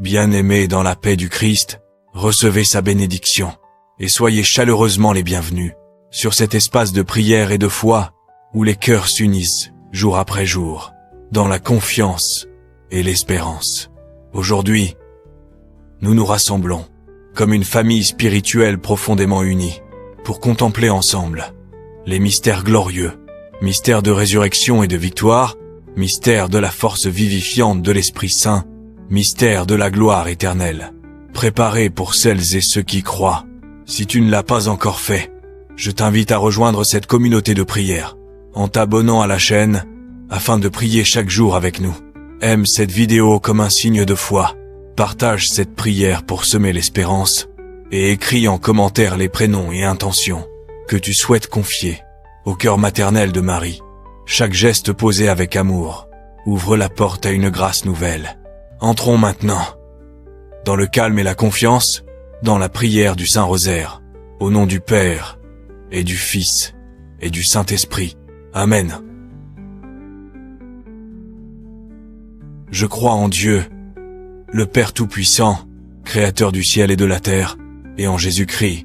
Bien-aimés dans la paix du Christ, recevez sa bénédiction, et soyez chaleureusement les bienvenus sur cet espace de prière et de foi où les cœurs s'unissent jour après jour, dans la confiance et l'espérance. Aujourd'hui, nous nous rassemblons comme une famille spirituelle profondément unie pour contempler ensemble les mystères glorieux, mystères de résurrection et de victoire, mystères de la force vivifiante de l'Esprit Saint, mystère de la gloire éternelle, préparé pour celles et ceux qui croient. Si tu ne l'as pas encore fait, je t'invite à rejoindre cette communauté de prière en t'abonnant à la chaîne afin de prier chaque jour avec nous. Aime cette vidéo comme un signe de foi, partage cette prière pour semer l'espérance et écris en commentaire les prénoms et intentions que tu souhaites confier au cœur maternel de Marie. Chaque geste posé avec amour ouvre la porte à une grâce nouvelle. Entrons maintenant dans le calme et la confiance, dans la prière du Saint-Rosaire, au nom du Père et du Fils et du Saint-Esprit. Amen. Je crois en Dieu, le Père Tout-Puissant, Créateur du ciel et de la terre, et en Jésus-Christ,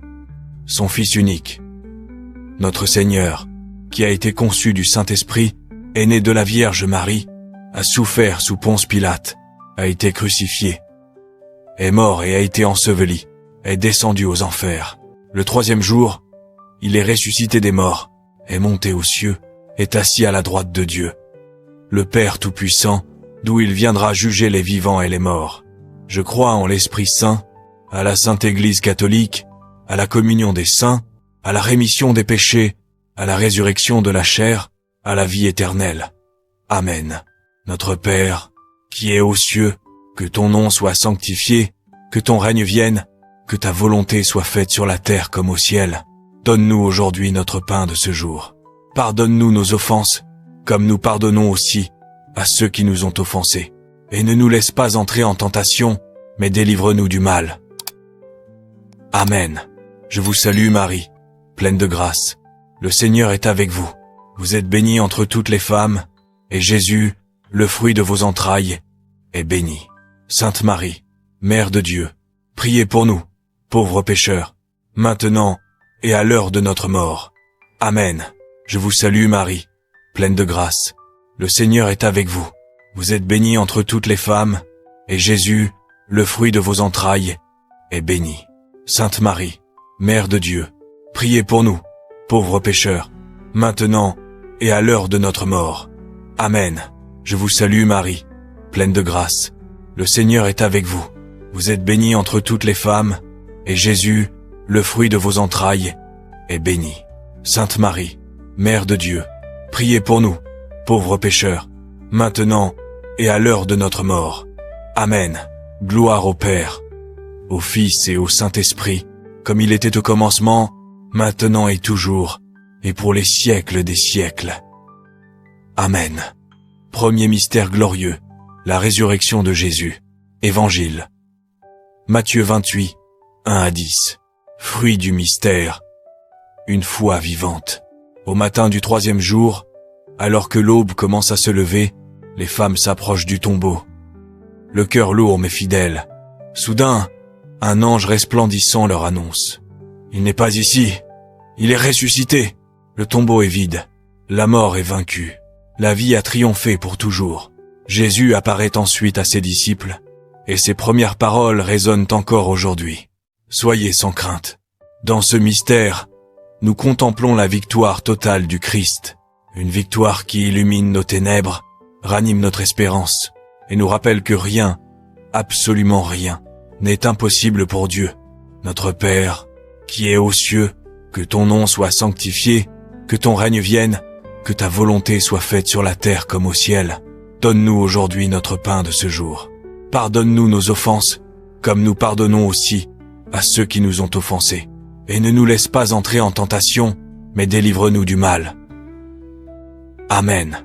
son Fils unique, notre Seigneur, qui a été conçu du Saint-Esprit, est né de la Vierge Marie, a souffert sous Ponce Pilate, a été crucifié, est mort et a été enseveli, est descendu aux enfers. Le troisième jour, il est ressuscité des morts, est monté aux cieux, est assis à la droite de Dieu, le Père Tout-Puissant, d'où il viendra juger les vivants et les morts. Je crois en l'Esprit Saint, à la Sainte Église catholique, à la communion des saints, à la rémission des péchés, à la résurrection de la chair, à la vie éternelle. Amen. Notre Père, qui es aux cieux, que ton nom soit sanctifié, que ton règne vienne, que ta volonté soit faite sur la terre comme au ciel. Donne-nous aujourd'hui notre pain de ce jour. Pardonne-nous nos offenses, comme nous pardonnons aussi à ceux qui nous ont offensés. Et ne nous laisse pas entrer en tentation, mais délivre-nous du mal. Amen. Je vous salue Marie, pleine de grâce. Le Seigneur est avec vous. Vous êtes bénie entre toutes les femmes, et Jésus, le fruit de vos entrailles, est béni. Sainte Marie, Mère de Dieu, priez pour nous, pauvres pécheurs, maintenant et à l'heure de notre mort. Amen. Je vous salue Marie, pleine de grâce. Le Seigneur est avec vous. Vous êtes bénie entre toutes les femmes, et Jésus, le fruit de vos entrailles, est béni. Sainte Marie, Mère de Dieu, priez pour nous, pauvres pécheurs, maintenant et à l'heure de notre mort. Amen. Je vous salue Marie, pleine de grâce. Le Seigneur est avec vous. Vous êtes bénie entre toutes les femmes, et Jésus, le fruit de vos entrailles, est béni. Sainte Marie, Mère de Dieu, priez pour nous, pauvres pécheurs, maintenant et à l'heure de notre mort. Amen. Gloire au Père, au Fils et au Saint-Esprit, comme il était au commencement, maintenant et toujours, et pour les siècles des siècles. Amen. Premier mystère glorieux, la résurrection de Jésus. Évangile. Matthieu 28, 1-10. Fruit du mystère. Une foi vivante. Au matin du troisième jour, alors que l'aube commence à se lever, les femmes s'approchent du tombeau. Le cœur lourd mais fidèle. Soudain, un ange resplendissant leur annonce. Il n'est pas ici. Il est ressuscité. Le tombeau est vide. La mort est vaincue. La vie a triomphé pour toujours. Jésus apparaît ensuite à ses disciples, et ses premières paroles résonnent encore aujourd'hui. Soyez sans crainte. Dans ce mystère, nous contemplons la victoire totale du Christ, une victoire qui illumine nos ténèbres, ranime notre espérance, et nous rappelle que rien, absolument rien, n'est impossible pour Dieu. Notre Père, qui est aux cieux, que ton nom soit sanctifié, que ton règne vienne, que ta volonté soit faite sur la terre comme au ciel. Donne-nous aujourd'hui notre pain de ce jour. Pardonne-nous nos offenses, comme nous pardonnons aussi à ceux qui nous ont offensés. Et ne nous laisse pas entrer en tentation, mais délivre-nous du mal. Amen.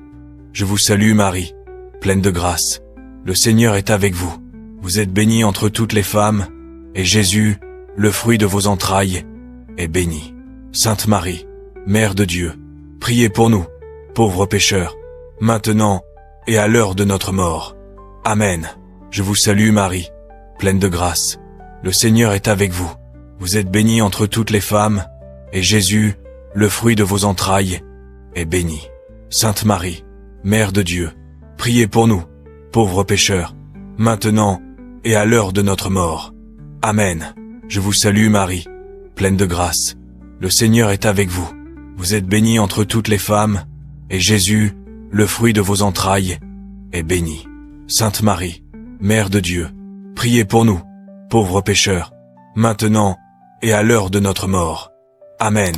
Je vous salue Marie, pleine de grâce. Le Seigneur est avec vous. Vous êtes bénie entre toutes les femmes, et Jésus, le fruit de vos entrailles, est béni. Sainte Marie, Mère de Dieu, priez pour nous, pauvres pécheurs, maintenant et à l'heure de notre mort. Amen. Je vous salue Marie, pleine de grâce. Le Seigneur est avec vous. Vous êtes bénie entre toutes les femmes, et Jésus, le fruit de vos entrailles, est béni. Sainte Marie, Mère de Dieu, priez pour nous, pauvres pécheurs, maintenant et à l'heure de notre mort. Amen. Je vous salue Marie, pleine de grâce. Le Seigneur est avec vous. Vous êtes bénie entre toutes les femmes, et Jésus, le fruit de vos entrailles, est béni. Sainte Marie, Mère de Dieu, priez pour nous, pauvres pécheurs, maintenant et à l'heure de notre mort. Amen.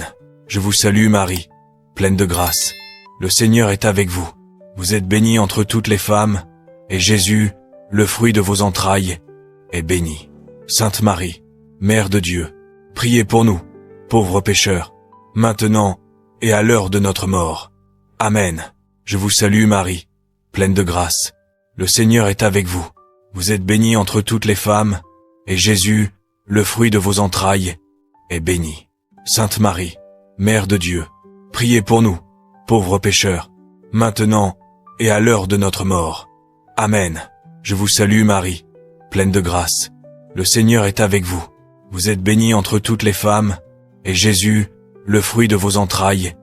Je vous salue Marie, pleine de grâce. Le Seigneur est avec vous. Vous êtes bénie entre toutes les femmes, et Jésus, le fruit de vos entrailles, est béni. Sainte Marie, Mère de Dieu, priez pour nous, pauvres pécheurs, maintenant et à l'heure de notre mort. Amen. Je vous salue Marie, pleine de grâce. Le Seigneur est avec vous. Vous êtes bénie entre toutes les femmes, et Jésus, le fruit de vos entrailles, est béni. Sainte Marie, Mère de Dieu, priez pour nous, pauvres pécheurs, maintenant et à l'heure de notre mort. Amen. Je vous salue Marie, pleine de grâce. Le Seigneur est avec vous. Vous êtes bénie entre toutes les femmes, et Jésus, le fruit de vos entrailles,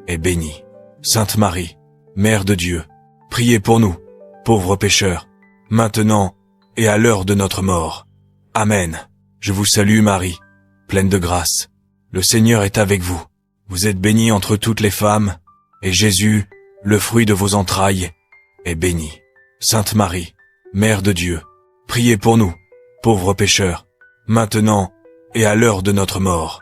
est béni. Sainte Marie, Mère de Dieu, priez pour nous, pauvres pécheurs, maintenant et à l'heure de notre mort. Amen. Je vous salue Marie, pleine de grâce. Le Seigneur est avec vous. Vous êtes bénie entre toutes les femmes, et Jésus, le fruit de vos entrailles, est béni. Sainte Marie, Mère de Dieu, priez pour nous, pauvres pécheurs, maintenant et à l'heure de notre mort.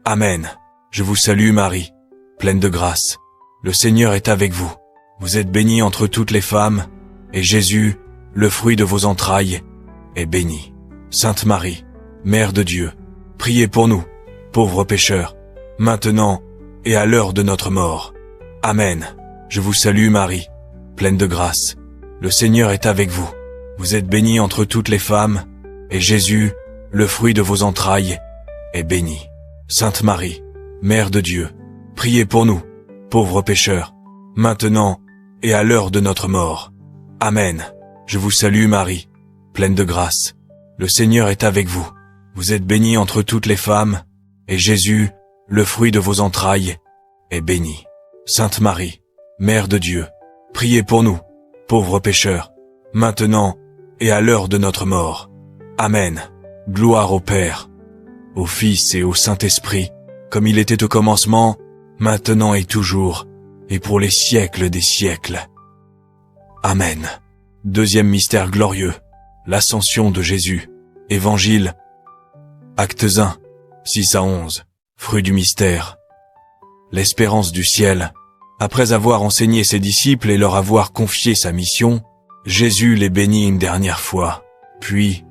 Amen. Je vous salue Marie, pleine de grâce. Le Seigneur est avec vous. Vous êtes bénie entre toutes les femmes, et Jésus, le fruit de vos entrailles, est béni. Sainte Marie, Mère de Dieu, priez pour nous, pauvres pécheurs, maintenant et à l'heure de notre mort. Amen. Je vous salue Marie, pleine de grâce. Le Seigneur est avec vous. Vous êtes bénie entre toutes les femmes, et Jésus, le fruit de vos entrailles, est béni. Sainte Marie, Mère de Dieu, priez pour nous, pauvres pécheurs, maintenant et à l'heure de notre mort. Amen. Je vous salue Marie, pleine de grâce. Le Seigneur est avec vous. Vous êtes bénie entre toutes les femmes, et Jésus, le fruit de vos entrailles, est béni. Sainte Marie, Mère de Dieu, priez pour nous, pauvres pécheurs, maintenant et à l'heure de notre mort. Amen. Gloire au Père, au Fils et au Saint-Esprit, comme il était au commencement, maintenant et toujours, et pour les siècles des siècles. Amen. Deuxième mystère glorieux, l'ascension de Jésus. Évangile. Actes 1, 6 à 11. Fruit du mystère. L'espérance du ciel. Après avoir enseigné ses disciples et leur avoir confié sa mission, Jésus les bénit une dernière fois. Puis,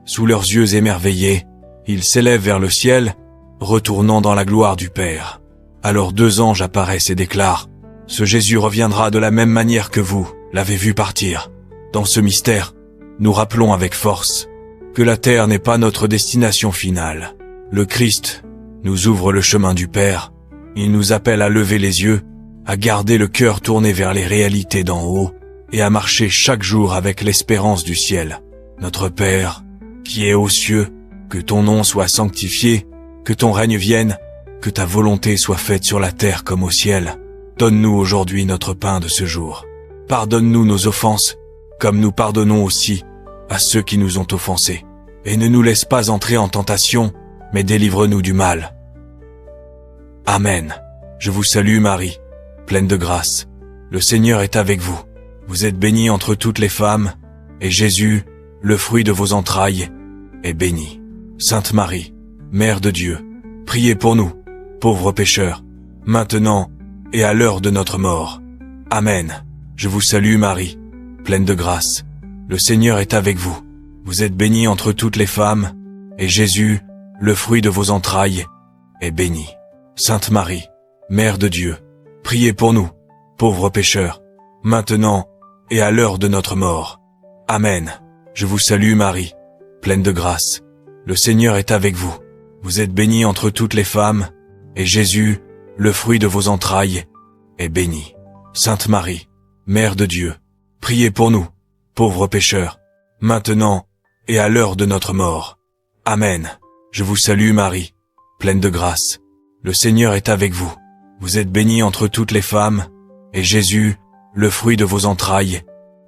sous leurs yeux émerveillés, ils s'élèvent vers le ciel, retournant dans la gloire du Père. Alors 2 anges apparaissent et déclarent: « Ce Jésus reviendra de la même manière que vous l'avez vu partir. » Dans ce mystère, nous rappelons avec force que la terre n'est pas notre destination finale. Le Christ nous ouvre le chemin du Père. Il nous appelle à lever les yeux, à garder le cœur tourné vers les réalités d'en haut et à marcher chaque jour avec l'espérance du ciel. Notre Père, qui est aux cieux, que ton nom soit sanctifié, que ton règne vienne, que ta volonté soit faite sur la terre comme au ciel. Donne-nous aujourd'hui notre pain de ce jour. Pardonne-nous nos offenses, comme nous pardonnons aussi à ceux qui nous ont offensés. Et ne nous laisse pas entrer en tentation, mais délivre-nous du mal. Amen. Je vous salue Marie, pleine de grâce. Le Seigneur est avec vous. Vous êtes bénie entre toutes les femmes, et Jésus, le fruit de vos entrailles, est béni. Sainte Marie, Mère de Dieu, priez pour nous, pauvres pécheurs, maintenant et à l'heure de notre mort. Amen. Je vous salue Marie, pleine de grâce. Le Seigneur est avec vous. Vous êtes bénie entre toutes les femmes, et Jésus, le fruit de vos entrailles, est béni. Sainte Marie, Mère de Dieu, priez pour nous, pauvres pécheurs, maintenant et à l'heure de notre mort. Amen. Je vous salue Marie, pleine de grâce. Le Seigneur est avec vous. Vous êtes bénie entre toutes les femmes, et Jésus, le fruit de vos entrailles, est béni. Sainte Marie, Mère de Dieu, priez pour nous, pauvres pécheurs, maintenant et à l'heure de notre mort. Amen. Je vous salue Marie, pleine de grâce. Le Seigneur est avec vous. Vous êtes bénie entre toutes les femmes, et Jésus, le fruit de vos entrailles,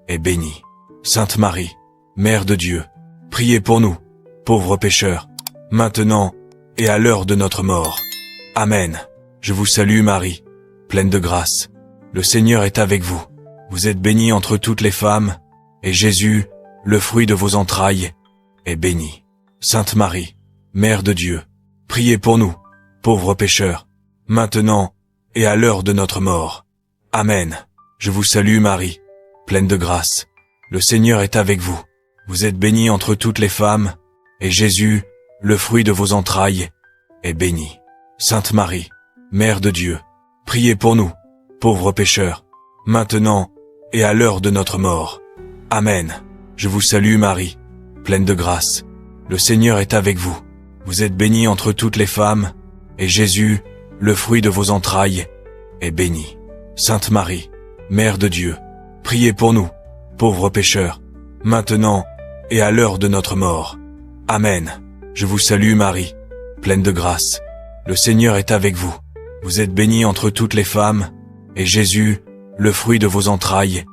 est béni. Sainte Marie, Mère de Dieu, priez pour nous, pauvres pécheurs, maintenant et à l'heure de notre mort. Amen. Je vous salue Marie, pleine de grâce. Le Seigneur est avec vous. Vous êtes bénie entre toutes les femmes, et Jésus, le fruit de vos entrailles, est béni. Sainte Marie, Mère de Dieu, priez pour nous, pauvres pécheurs, maintenant et à l'heure de notre mort. Amen. Je vous salue Marie, pleine de grâce. Le Seigneur est avec vous. Vous êtes bénie entre toutes les femmes, et Jésus, le fruit de vos entrailles, est béni. Sainte Marie, Mère de Dieu, priez pour nous, pauvres pécheurs, maintenant et à l'heure de notre mort. Amen. Je vous salue Marie, pleine de grâce. Le Seigneur est avec vous. Vous êtes bénie entre toutes les femmes, et Jésus, le fruit de vos entrailles, est béni. Sainte Marie, Mère de Dieu, priez pour nous, pauvres pécheurs, maintenant et à l'heure de notre mort. Amen. Je vous salue Marie, pleine de grâce. Le Seigneur est avec vous. Vous êtes bénie entre toutes les femmes, et Jésus, le fruit de vos entrailles,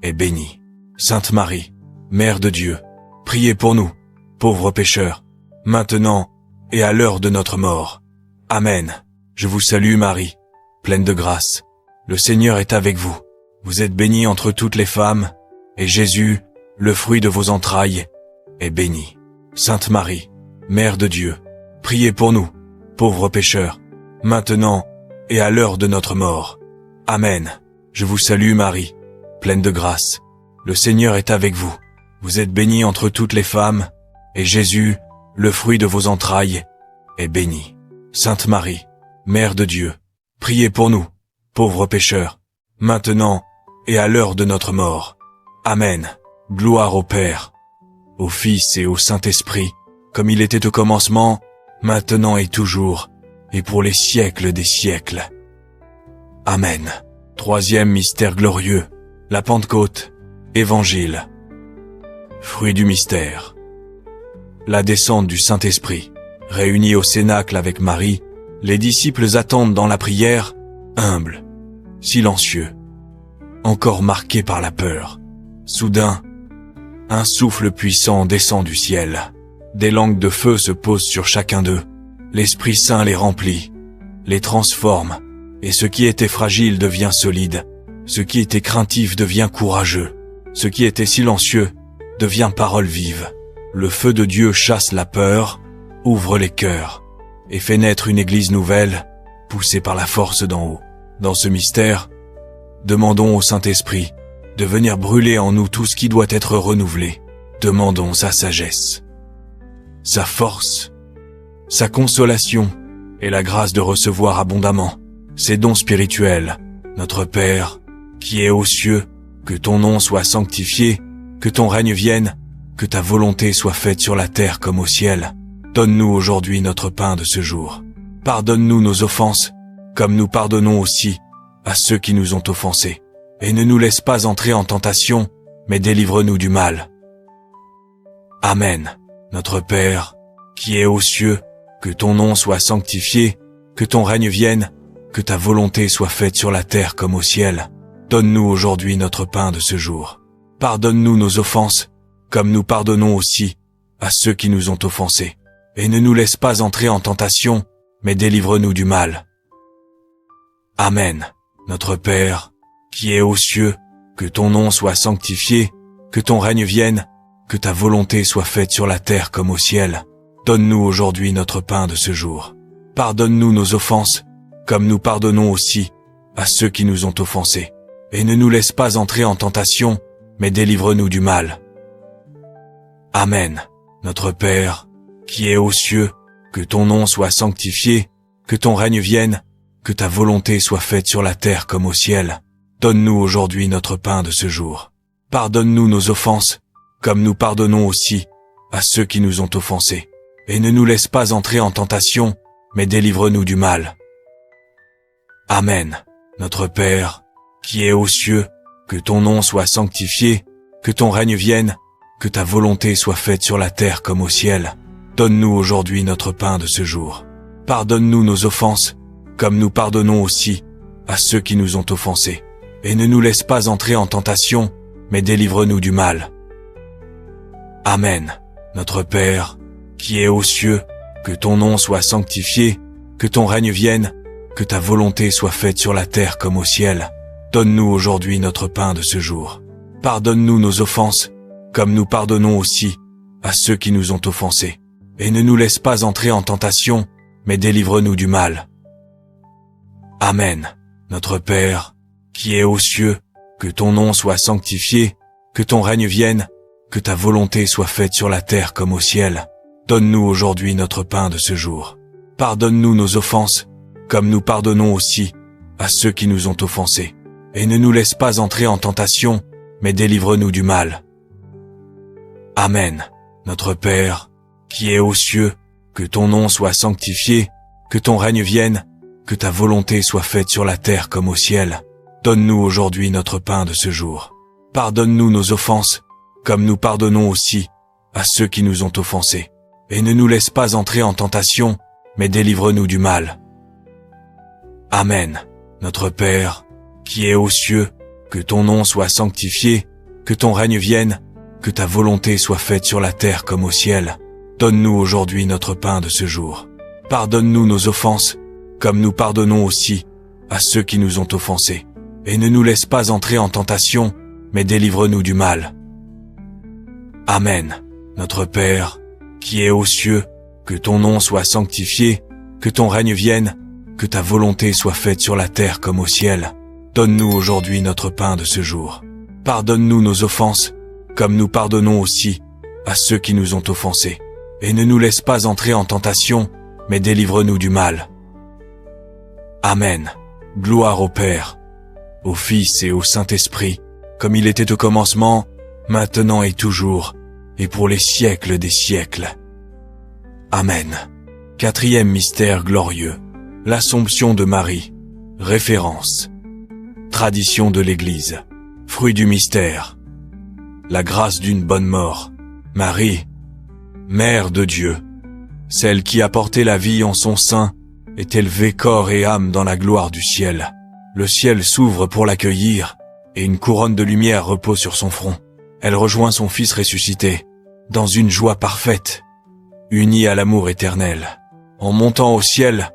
est béni. Sainte Marie, Mère de Dieu, priez pour nous, pauvres pécheurs, maintenant et à l'heure de notre mort. Amen. Je vous salue Marie, pleine de grâce. Le Seigneur est avec vous. Vous êtes bénie entre toutes les femmes, et Jésus, le fruit de vos entrailles, est béni. Sainte Marie, Mère de Dieu, priez pour nous, pauvres pécheurs, maintenant et à l'heure de notre mort. Amen. Je vous salue Marie, pleine de grâce. Le Seigneur est avec vous. Vous êtes bénie entre toutes les femmes, et Jésus, le fruit de vos entrailles, est béni. Sainte Marie, Mère de Dieu, priez pour nous, pauvres pécheurs, maintenant et à l'heure de notre mort. Amen. Gloire au Père, au Fils et au Saint-Esprit, comme il était au commencement, maintenant et toujours, et pour les siècles des siècles. Amen. Troisième mystère glorieux, la Pentecôte, Évangile. Fruit du mystère. La descente du Saint-Esprit. Réunis au cénacle avec Marie, les disciples attendent dans la prière, humbles, silencieux, encore marqués par la peur. Soudain, un souffle puissant descend du ciel. Des langues de feu se posent sur chacun d'eux. L'Esprit Saint les remplit, les transforme, et ce qui était fragile devient solide. Ce qui était craintif devient courageux. Ce qui était silencieux devient parole vive. Le feu de Dieu chasse la peur, ouvre les cœurs, et fait naître une Église nouvelle, poussée par la force d'en haut. Dans ce mystère, demandons au Saint-Esprit de venir brûler en nous tout ce qui doit être renouvelé. Demandons sa sagesse, sa force, sa consolation et la grâce de recevoir abondamment ces dons spirituels. Notre Père, qui es aux cieux, que ton nom soit sanctifié, que ton règne vienne, que ta volonté soit faite sur la terre comme au ciel. Donne-nous aujourd'hui notre pain de ce jour. Pardonne-nous nos offenses, comme nous pardonnons aussi à ceux qui nous ont offensés. Et ne nous laisse pas entrer en tentation, mais délivre-nous du mal. Amen. Notre Père, qui es aux cieux, que ton nom soit sanctifié, que ton règne vienne, que ta volonté soit faite sur la terre comme au ciel. Donne-nous aujourd'hui notre pain de ce jour. Pardonne-nous nos offenses, comme nous pardonnons aussi à ceux qui nous ont offensés. Et ne nous laisse pas entrer en tentation, mais délivre-nous du mal. Amen. Notre Père, qui es aux cieux, que ton nom soit sanctifié, que ton règne vienne, que ta volonté soit faite sur la terre comme au ciel. Donne-nous aujourd'hui notre pain de ce jour. Pardonne-nous nos offenses, comme nous pardonnons aussi à ceux qui nous ont offensés. Et ne nous laisse pas entrer en tentation, mais délivre-nous du mal. Amen. Notre Père, qui es aux cieux, que ton nom soit sanctifié, que ton règne vienne, que ta volonté soit faite sur la terre comme au ciel. Donne-nous aujourd'hui notre pain de ce jour. Pardonne-nous nos offenses, comme nous pardonnons aussi à ceux qui nous ont offensés. Et ne nous laisse pas entrer en tentation, mais délivre-nous du mal. Amen. Notre Père, qui es aux cieux, que ton nom soit sanctifié, que ton règne vienne, que ta volonté soit faite sur la terre comme au ciel. Donne-nous aujourd'hui notre pain de ce jour. Pardonne-nous nos offenses, comme nous pardonnons aussi à ceux qui nous ont offensés. Et ne nous laisse pas entrer en tentation, mais délivre-nous du mal. Amen. Notre Père, qui es aux cieux, que ton nom soit sanctifié, que ton règne vienne, que ta volonté soit faite sur la terre comme au ciel. Donne-nous aujourd'hui notre pain de ce jour. Pardonne-nous nos offenses, comme nous pardonnons aussi à ceux qui nous ont offensés. Et ne nous laisse pas entrer en tentation, mais délivre-nous du mal. Amen. Notre Père, qui es aux cieux, que ton nom soit sanctifié, que ton règne vienne, que ta volonté soit faite sur la terre comme au ciel. Donne-nous aujourd'hui notre pain de ce jour. Pardonne-nous nos offenses, comme nous pardonnons aussi à ceux qui nous ont offensés. Et ne nous laisse pas entrer en tentation, mais délivre-nous du mal. Amen. Notre Père, qui es aux cieux, que ton nom soit sanctifié, que ton règne vienne, que ta volonté soit faite sur la terre comme au ciel. Donne-nous aujourd'hui notre pain de ce jour. Pardonne-nous nos offenses, comme nous pardonnons aussi à ceux qui nous ont offensés. Et ne nous laisse pas entrer en tentation, mais délivre-nous du mal. Amen. Notre Père, qui es aux cieux, que ton nom soit sanctifié, que ton règne vienne, que ta volonté soit faite sur la terre comme au ciel. Donne-nous aujourd'hui notre pain de ce jour. Pardonne-nous nos offenses, comme nous pardonnons aussi à ceux qui nous ont offensés. Et ne nous laisse pas entrer en tentation, mais délivre-nous du mal. Amen. Notre Père, qui es aux cieux, que ton nom soit sanctifié, que ton règne vienne, que ta volonté soit faite sur la terre comme au ciel. Donne-nous aujourd'hui notre pain de ce jour. Pardonne-nous nos offenses, comme nous pardonnons aussi à ceux qui nous ont offensés. Et ne nous laisse pas entrer en tentation, mais délivre-nous du mal. Amen. Gloire au Père, au Fils et au Saint-Esprit, comme il était au commencement, maintenant et toujours, et pour les siècles des siècles. Amen. Quatrième mystère glorieux, l'Assomption de Marie. Référence. Tradition de l'Église. Fruit du mystère. La grâce d'une bonne mort. Marie, Mère de Dieu, celle qui a porté la vie en son sein, est élevée corps et âme dans la gloire du ciel. Le ciel s'ouvre pour l'accueillir, et une couronne de lumière repose sur son front. Elle rejoint son Fils ressuscité, dans une joie parfaite, unie à l'amour éternel. En montant au ciel,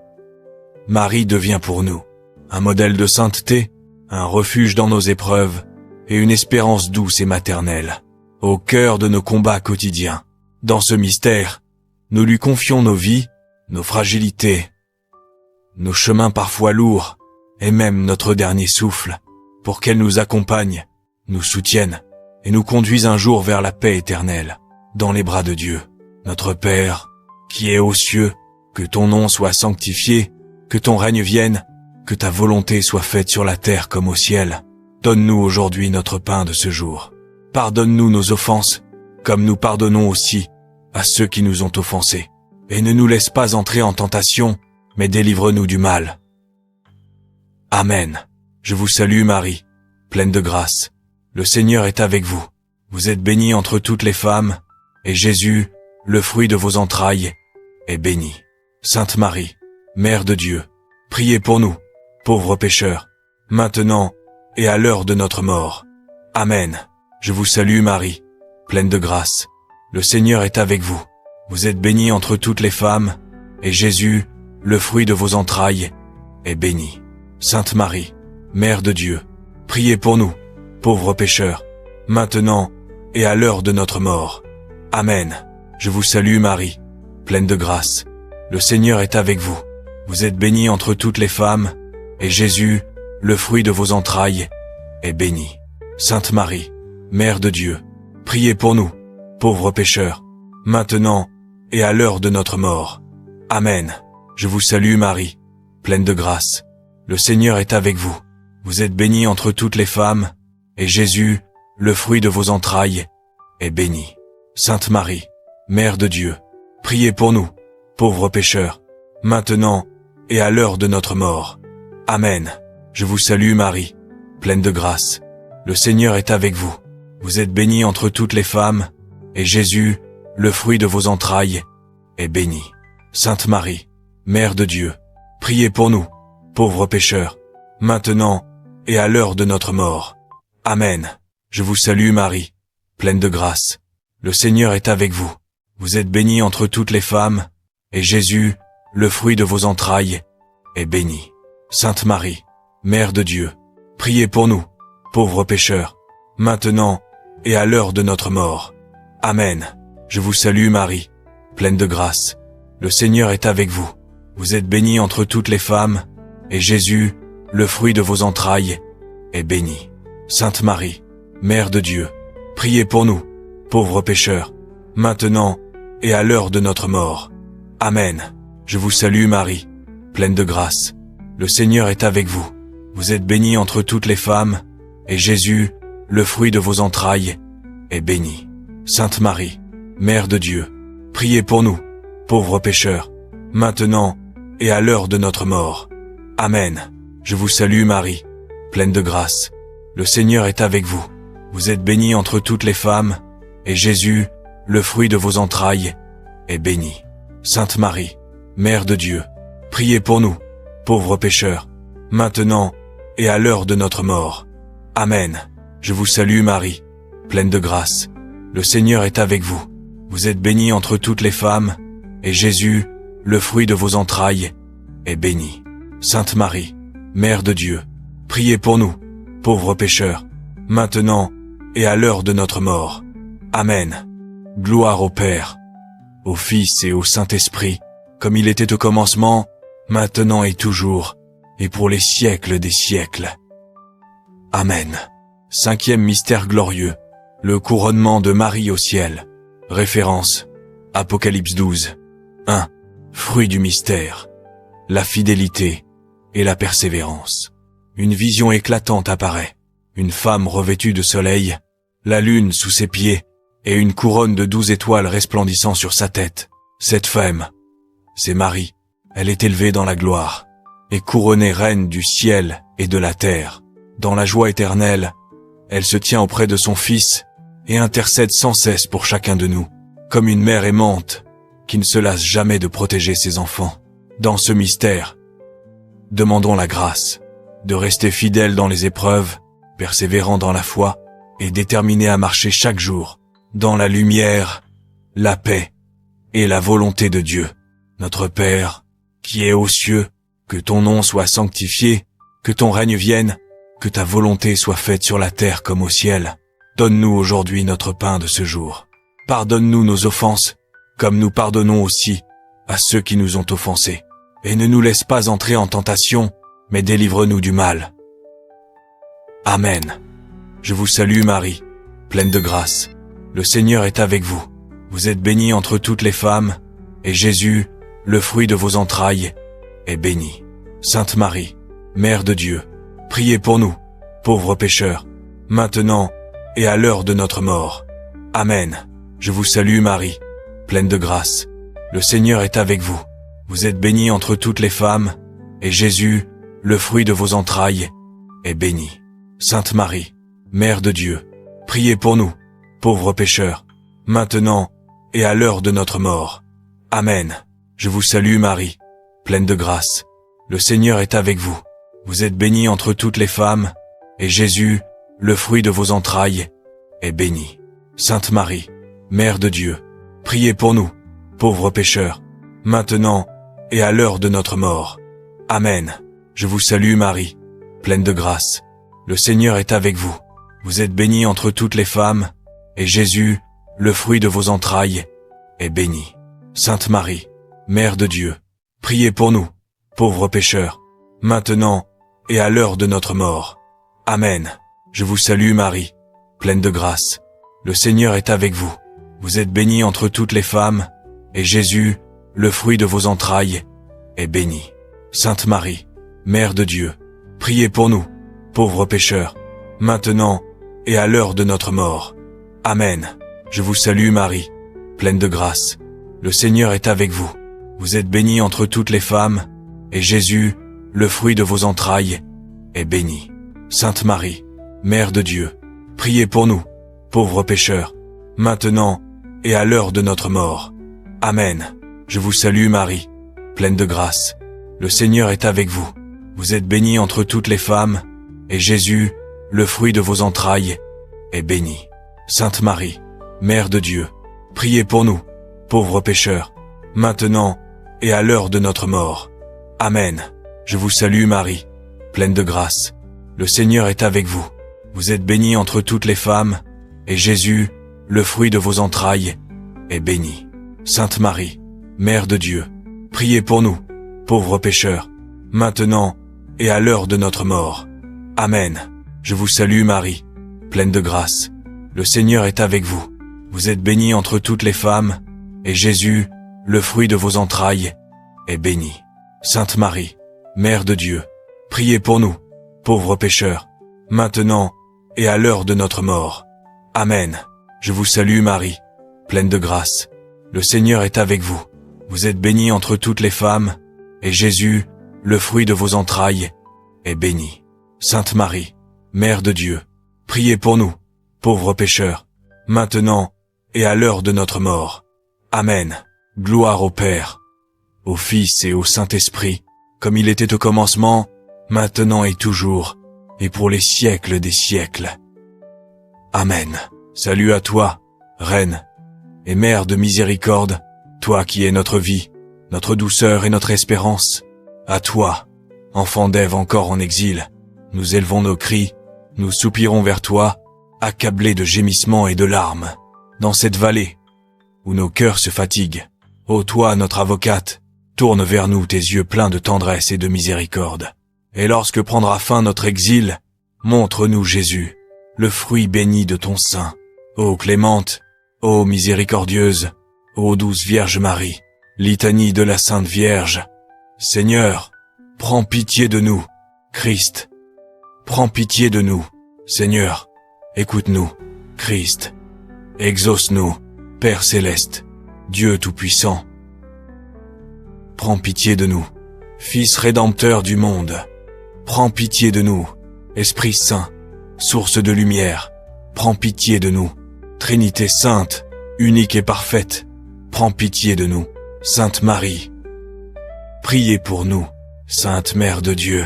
Marie devient pour nous un modèle de sainteté, un refuge dans nos épreuves, et une espérance douce et maternelle, au cœur de nos combats quotidiens. Dans ce mystère, nous lui confions nos vies, nos fragilités, nos chemins parfois lourds, et même notre dernier souffle, pour qu'elle nous accompagne, nous soutienne, et nous conduise un jour vers la paix éternelle, dans les bras de Dieu. Notre Père, qui es aux cieux, que ton nom soit sanctifié, que ton règne vienne, que ta volonté soit faite sur la terre comme au ciel. Donne-nous aujourd'hui notre pain de ce jour. Pardonne-nous nos offenses, comme nous pardonnons aussi à ceux qui nous ont offensés. Et ne nous laisse pas entrer en tentation, mais délivre-nous du mal. Amen. Je vous salue Marie, pleine de grâce. Le Seigneur est avec vous. Vous êtes bénie entre toutes les femmes, et Jésus, le fruit de vos entrailles, est béni. Sainte Marie, Mère de Dieu, priez pour nous, pauvres pécheurs, maintenant et à l'heure de notre mort. Amen. Je vous salue Marie, pleine de grâce. Le Seigneur est avec vous. Vous êtes bénie entre toutes les femmes, et Jésus, le fruit de vos entrailles, est béni. Sainte Marie, Mère de Dieu, priez pour nous, pauvres pécheurs, maintenant et à l'heure de notre mort. Amen. Je vous salue Marie, pleine de grâce. Le Seigneur est avec vous. Vous êtes bénie entre toutes les femmes, et Jésus, le fruit de vos entrailles, est béni. Sainte Marie, Mère de Dieu, priez pour nous, pauvres pécheurs, maintenant et à l'heure de notre mort. Amen. Je vous salue Marie, pleine de grâce. Le Seigneur est avec vous. Vous êtes bénie entre toutes les femmes, et Jésus, le fruit de vos entrailles, est béni. Sainte Marie, Mère de Dieu, priez pour nous, pauvres pécheurs, maintenant et à l'heure de notre mort. Amen. Je vous salue Marie, pleine de grâce. Le Seigneur est avec vous. Vous êtes bénie entre toutes les femmes, et Jésus, le fruit de vos entrailles, est béni. Sainte Marie, Mère de Dieu, priez pour nous, pauvres pécheurs, maintenant et à l'heure de notre mort. Amen. Je vous salue Marie, pleine de grâce. Le Seigneur est avec vous. Vous êtes bénie entre toutes les femmes, et Jésus, le fruit de vos entrailles, est béni. Sainte Marie, Mère de Dieu, priez pour nous, pauvres pécheurs, maintenant et à l'heure de notre mort. Amen. Je vous salue Marie, pleine de grâce. Le Seigneur est avec vous. Vous êtes bénie entre toutes les femmes, et Jésus, le fruit de vos entrailles, est béni. Sainte Marie, Mère de Dieu, priez pour nous, pauvres pécheurs, maintenant et à l'heure de notre mort. Amen. Je vous salue Marie, pleine de grâce. Le Seigneur est avec vous. Vous êtes bénie entre toutes les femmes, et Jésus, le fruit de vos entrailles, est béni. Sainte Marie, Mère de Dieu, priez pour nous, pauvres pécheurs, maintenant et à l'heure de notre mort. Amen. Je vous salue Marie, pleine de grâce. Le Seigneur est avec vous. Vous êtes bénie entre toutes les femmes, et Jésus, le fruit de vos entrailles, est béni. Sainte Marie, Mère de Dieu, priez pour nous, pauvres pécheurs, maintenant et à l'heure de notre mort. Amen. Je vous salue Marie, pleine de grâce. Le Seigneur est avec vous. Vous êtes bénie entre toutes les femmes, et Jésus, le fruit de vos entrailles, est béni. Sainte Marie, Mère de Dieu, priez pour nous, pauvres pécheurs, maintenant et à l'heure de notre mort. Amen. Gloire au Père, au Fils et au Saint-Esprit, comme il était au commencement, maintenant et toujours, et pour les siècles des siècles. Amen. Cinquième mystère glorieux, le couronnement de Marie au ciel. Référence, Apocalypse 12. 1. Fruit du mystère, la fidélité et la persévérance. Une vision éclatante apparaît. Une femme revêtue de soleil, la lune sous ses pieds, et une couronne de 12 étoiles resplendissant sur sa tête. Cette femme, c'est Marie. Elle est élevée dans la gloire, et couronnée reine du ciel et de la terre. Dans la joie éternelle, elle se tient auprès de son Fils, et intercède sans cesse pour chacun de nous, comme une mère aimante, qui ne se lasse jamais de protéger ses enfants. Dans ce mystère, demandons la grâce de rester fidèles dans les épreuves, persévérant dans la foi, et déterminés à marcher chaque jour dans la lumière, la paix et la volonté de Dieu. Notre Père, qui es aux cieux, que ton nom soit sanctifié, que ton règne vienne, que ta volonté soit faite sur la terre comme au ciel. Donne-nous aujourd'hui notre pain de ce jour. Pardonne-nous nos offenses, comme nous pardonnons aussi à ceux qui nous ont offensés. Et ne nous laisse pas entrer en tentation, mais délivre-nous du mal. Amen. Je vous salue Marie, pleine de grâce. Le Seigneur est avec vous. Vous êtes bénie entre toutes les femmes, et Jésus, le fruit de vos entrailles, est béni. Sainte Marie, Mère de Dieu, priez pour nous, pauvres pécheurs, maintenant et à l'heure de notre mort. Amen. Je vous salue Marie, pleine de grâce. Le Seigneur est avec vous. Vous êtes bénie entre toutes les femmes, et Jésus, le fruit de vos entrailles, est béni. Sainte Marie, Mère de Dieu, priez pour nous, pauvres pécheurs, maintenant et à l'heure de notre mort. Amen. Je vous salue Marie, pleine de grâce. Le Seigneur est avec vous. Vous êtes bénie entre toutes les femmes, et Jésus, le fruit de vos entrailles, est béni. Sainte Marie, Mère de Dieu, priez pour nous, pauvres pécheurs, maintenant et à l'heure de notre mort. Amen. Je vous salue Marie, pleine de grâce. Le Seigneur est avec vous. Vous êtes bénie entre toutes les femmes, et Jésus, le fruit de vos entrailles, est béni. Sainte Marie, Mère de Dieu, priez pour nous, pauvres pécheurs, maintenant et à l'heure de notre mort. Amen. Je vous salue Marie, pleine de grâce. Le Seigneur est avec vous. Vous êtes bénie entre toutes les femmes, et Jésus, le fruit de vos entrailles, est béni. Sainte Marie, Mère de Dieu, priez pour nous, pauvres pécheurs, maintenant et à l'heure de notre mort. Amen. Je vous salue Marie, pleine de grâce. Le Seigneur est avec vous. Vous êtes bénie entre toutes les femmes, et Jésus, le fruit de vos entrailles, est béni. Sainte Marie, Mère de Dieu, priez pour nous, pauvres pécheurs, maintenant et à l'heure de notre mort. Amen. Je vous salue Marie, pleine de grâce. Le Seigneur est avec vous. Vous êtes bénie entre toutes les femmes, et Jésus, le fruit de vos entrailles, est béni. Sainte Marie, Mère de Dieu, priez pour nous, pauvres pécheurs, maintenant et à l'heure de notre mort. Amen. Je vous salue Marie, pleine de grâce. Le Seigneur est avec vous. Vous êtes bénie entre toutes les femmes, et Jésus, le fruit de vos entrailles, est béni. Sainte Marie, Mère de Dieu, priez pour nous, pauvres pécheurs, maintenant et à l'heure de notre mort. Amen. Je vous salue Marie, pleine de grâce. Le Seigneur est avec vous. Vous êtes bénie entre toutes les femmes, et Jésus, le fruit de vos entrailles, est béni. Sainte Marie, Mère de Dieu, priez pour nous, pauvres pécheurs, maintenant et à l'heure de notre mort. Amen. Je vous salue Marie, pleine de grâce. Le Seigneur est avec vous. Vous êtes bénie entre toutes les femmes, et Jésus, le fruit de vos entrailles, est béni. Sainte Marie, Mère de Dieu, priez pour nous, pauvres pécheurs, maintenant et à l'heure de notre mort. Amen. Gloire au Père, au Fils et au Saint-Esprit, comme il était au commencement, maintenant et toujours, et pour les siècles des siècles. Amen. Salut à toi, Reine et Mère de miséricorde, toi qui es notre vie, notre douceur et notre espérance. À toi, enfant d'Ève encore en exil, nous élevons nos cris, nous soupirons vers toi, accablés de gémissements et de larmes. Dans cette vallée, où nos cœurs se fatiguent, ô toi, notre avocate, tourne vers nous tes yeux pleins de tendresse et de miséricorde. Et lorsque prendra fin notre exil, montre-nous Jésus, le fruit béni de ton sein. Ô clémente, ô miséricordieuse, ô douce Vierge Marie, litanie de la Sainte Vierge. Seigneur, prends pitié de nous. Christ, prends pitié de nous. Seigneur, écoute-nous. Christ, exauce-nous. Père céleste, Dieu tout-puissant, prends pitié de nous. Fils rédempteur du monde, prends pitié de nous. Esprit Saint, source de lumière, prends pitié de nous. Trinité sainte, unique et parfaite, prends pitié de nous. Sainte Marie, priez pour nous. Sainte Mère de Dieu,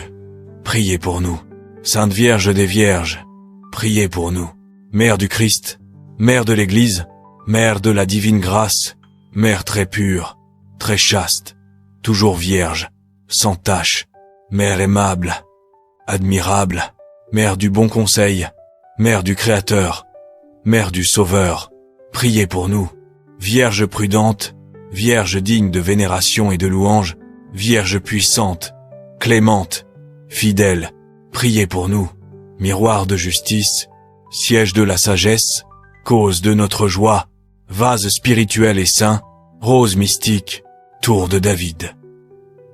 priez pour nous. Sainte Vierge des Vierges, priez pour nous. Mère du Christ, Mère de l'Église, Mère de la divine grâce, Mère très pure, très chaste, toujours vierge, sans tache, Mère aimable, admirable, Mère du bon conseil, Mère du Créateur, Mère du Sauveur, priez pour nous. Vierge prudente, Vierge digne de vénération et de louange, Vierge puissante, clémente, fidèle, priez pour nous. Miroir de justice, siège de la sagesse, cause de notre joie, vase spirituel et saint, rose mystique, tour de David,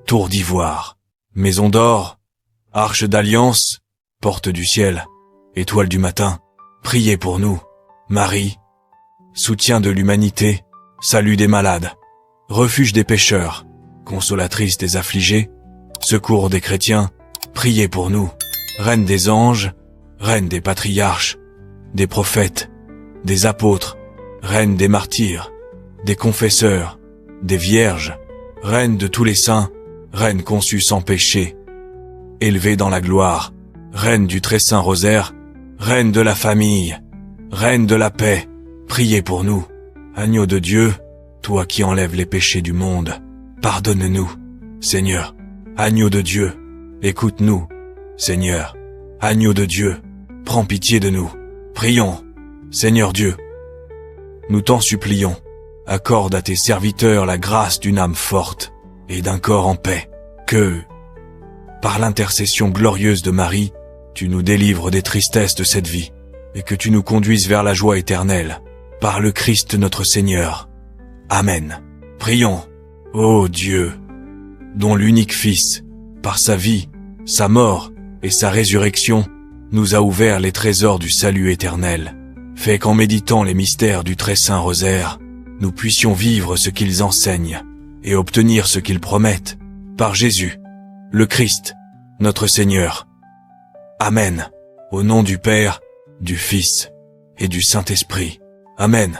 tour d'ivoire, maison d'or, arche d'alliance, porte du ciel, étoile du matin, priez pour nous. Marie, soutien de l'humanité, salut des malades, refuge des pécheurs, consolatrice des affligés, secours des chrétiens, priez pour nous. Reine des anges, reine des patriarches, des prophètes, des apôtres, reine des martyrs, des confesseurs, des vierges, reine de tous les saints, reine conçue sans péché, élevée dans la gloire, reine du très saint rosaire, reine de la famille, reine de la paix, priez pour nous. Agneau de Dieu, toi qui enlèves les péchés du monde, pardonne-nous. Seigneur, agneau de Dieu, écoute-nous. Seigneur, agneau de Dieu, prends pitié de nous. Prions. Seigneur Dieu, nous t'en supplions, accorde à tes serviteurs la grâce d'une âme forte et d'un corps en paix, que, par l'intercession glorieuse de Marie, tu nous délivres des tristesses de cette vie, et que tu nous conduises vers la joie éternelle, par le Christ notre Seigneur. Amen. Prions. Ô Dieu, dont l'unique Fils, par sa vie, sa mort et sa résurrection, nous a ouvert les trésors du salut éternel, fais qu'en méditant les mystères du très saint rosaire, nous puissions vivre ce qu'ils enseignent et obtenir ce qu'ils promettent, par Jésus, le Christ, notre Seigneur. Amen. Au nom du Père, du Fils et du Saint-Esprit. Amen.